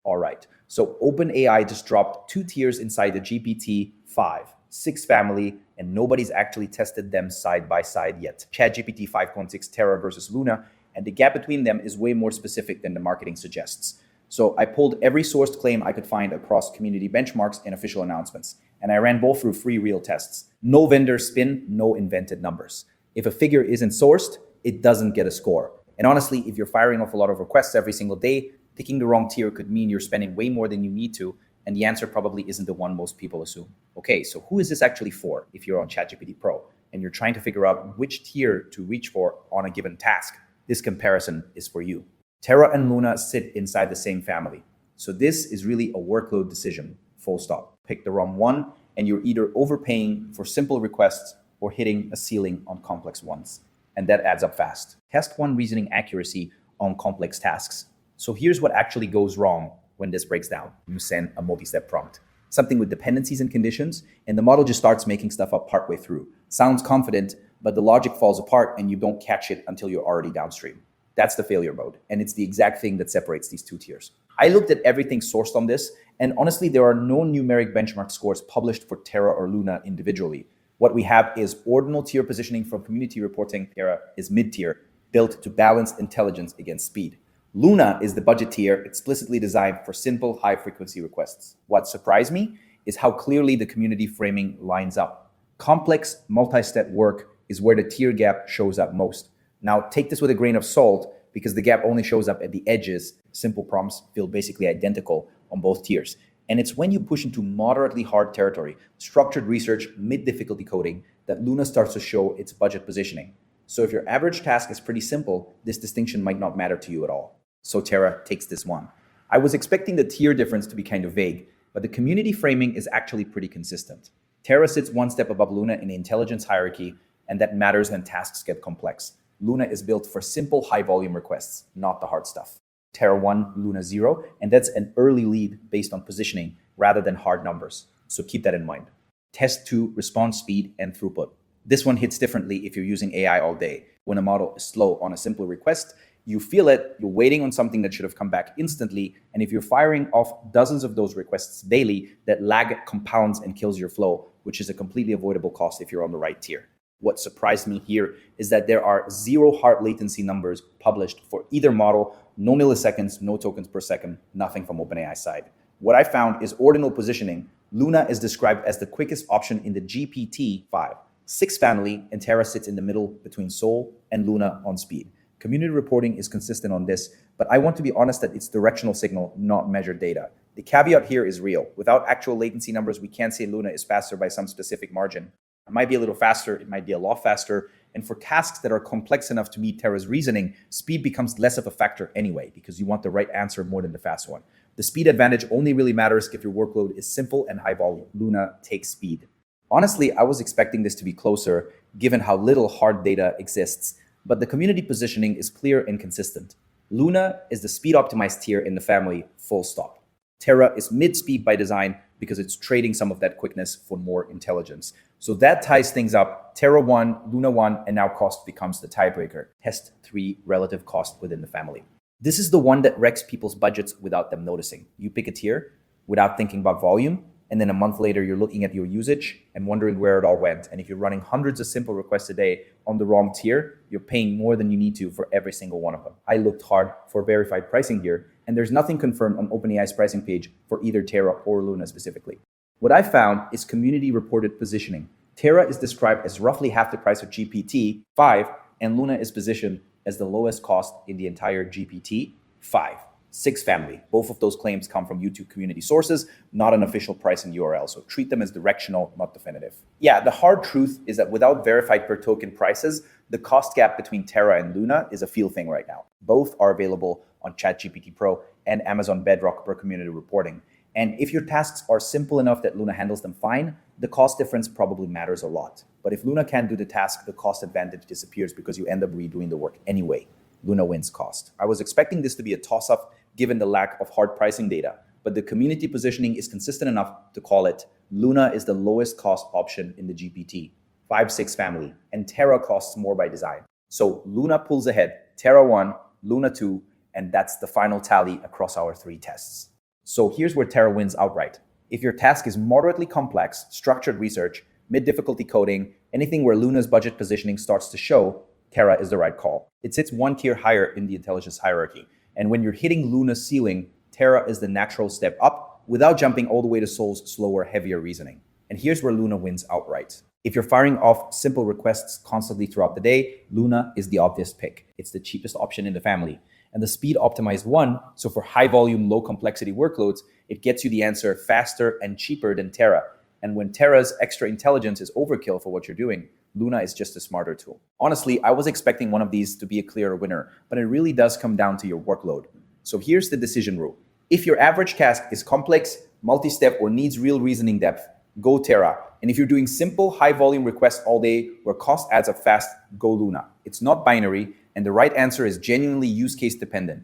All right, so OpenAI just dropped 2 tiers inside the GPT 5.6 family, and nobody's actually tested them side by side yet. ChatGPT 5.6 Terra versus Luna, and the gap between them is way more specific than the marketing suggests. So I pulled every sourced claim I could find across community benchmarks and official announcements, and I ran both through free real tests. No vendor spin, no invented numbers. If a figure isn't sourced, it doesn't get a score. And honestly, if you're firing off a lot of requests every single day, picking the wrong tier could mean you're spending way more than you need to, and the answer probably isn't the one most people assume. Okay, so who is this actually for if you're on ChatGPT Pro and you're trying to figure out which tier to reach for on a given task? This comparison is for you. Terra and Luna sit inside the same family. So this is really a workload decision, full stop. Pick the wrong one and you're either overpaying for simple requests or hitting a ceiling on complex ones. And that adds up fast. Test one reasoning accuracy on complex tasks. So here's what actually goes wrong when this breaks down. You send a multi-step prompt, something with dependencies and conditions, and the model just starts making stuff up partway through. Sounds confident, but the logic falls apart and you don't catch it until you're already downstream. That's the failure mode, and it's the exact thing that separates these 2 tiers. I looked at everything sourced on this, and honestly, there are no numeric benchmark scores published for Terra or Luna individually. What we have is ordinal tier positioning from community reporting. Terra is mid-tier, built to balance intelligence against speed. Luna is the budget tier explicitly designed for simple, high-frequency requests. What surprised me is how clearly the community framing lines up. Complex, multi-step work is where the tier gap shows up most. Now, take this with a grain of salt because the gap only shows up at the edges. Simple prompts feel basically identical on both tiers. And it's when you push into moderately hard territory, structured research, mid-difficulty coding, that Luna starts to show its budget positioning. So if your average task is pretty simple, this distinction might not matter to you at all. So Terra takes this one. I was expecting the tier difference to be kind of vague, but the community framing is actually pretty consistent. Terra sits one step above Luna in the intelligence hierarchy, and that matters when tasks get complex. Luna is built for simple, high-volume requests, not the hard stuff. Terra 1, Luna 0, and that's an early lead based on positioning rather than hard numbers. So keep that in mind. Test 2, response speed and throughput. This one hits differently if you're using AI all day. When a model is slow on a simple request, you feel it, you're waiting on something that should have come back instantly, and if you're firing off dozens of those requests daily, that lag compounds and kills your flow, which is a completely avoidable cost if you're on the right tier. What surprised me here is that there are 0 hard latency numbers published for either model, no milliseconds, no tokens per second, nothing from OpenAI side. What I found is ordinal positioning. Luna is described as the quickest option in the GPT 5.6 family, and Terra sits in the middle between Sol and Luna on speed. Community reporting is consistent on this, but I want to be honest that it's directional signal, not measured data. The caveat here is real. Without actual latency numbers, we can't say Luna is faster by some specific margin. It might be a little faster, it might be a lot faster. And for tasks that are complex enough to meet Terra's reasoning, speed becomes less of a factor anyway, because you want the right answer more than the fast one. The speed advantage only really matters if your workload is simple and high volume. Luna takes speed. Honestly, I was expecting this to be closer, given how little hard data exists, but the community positioning is clear and consistent. Luna is the speed optimized tier in the family, full stop. Terra is mid-speed by design because it's trading some of that quickness for more intelligence. So that ties things up. Terra 1, Luna 1, and now cost becomes the tiebreaker. Test 3, relative cost within the family. This is the one that wrecks people's budgets without them noticing. You pick a tier without thinking about volume, and then a month later, you're looking at your usage and wondering where it all went. And if you're running hundreds of simple requests a day on the wrong tier, you're paying more than you need to for every single one of them. I looked hard for verified pricing here, and there's nothing confirmed on OpenAI's pricing page for either Terra or Luna specifically. What I found is community reported positioning. Terra is described as roughly half the price of GPT 5, and Luna is positioned as the lowest cost in the entire GPT 5.6 family. Both of those claims come from YouTube community sources, not an official pricing URL. So treat them as directional, not definitive. Yeah, the hard truth is that without verified per token prices, the cost gap between Terra and Luna is a feel thing right now. Both are available on ChatGPT Pro and Amazon Bedrock per community reporting. And if your tasks are simple enough that Luna handles them fine, the cost difference probably matters a lot. But if Luna can't do the task, the cost advantage disappears because you end up redoing the work anyway. Luna wins cost. I was expecting this to be a toss-up given the lack of hard pricing data, but the community positioning is consistent enough to call it Luna is the lowest cost option in the GPT 5.6 family, and Terra costs more by design. So Luna pulls ahead, Terra 1, Luna 2, and that's the final tally across our 3 tests. So here's where Terra wins outright. If your task is moderately complex, structured research, mid-difficulty coding, anything where Luna's budget positioning starts to show, Terra is the right call. It sits one tier higher in the intelligence hierarchy. And when you're hitting Luna's ceiling, Terra is the natural step up without jumping all the way to Sol's slower, heavier reasoning. And here's where Luna wins outright. If you're firing off simple requests constantly throughout the day, Luna is the obvious pick. It's the cheapest option in the family. And the speed optimized one, so for high volume, low complexity workloads, it gets you the answer faster and cheaper than Terra. And when Terra's extra intelligence is overkill for what you're doing, Luna is just a smarter tool. Honestly, I was expecting one of these to be a clear winner, but it really does come down to your workload. So here's the decision rule. If your average task is complex, multi-step, or needs real reasoning depth, go Terra. And if you're doing simple, high-volume requests all day where cost adds up fast, go Luna. It's not binary, and the right answer is genuinely use case dependent.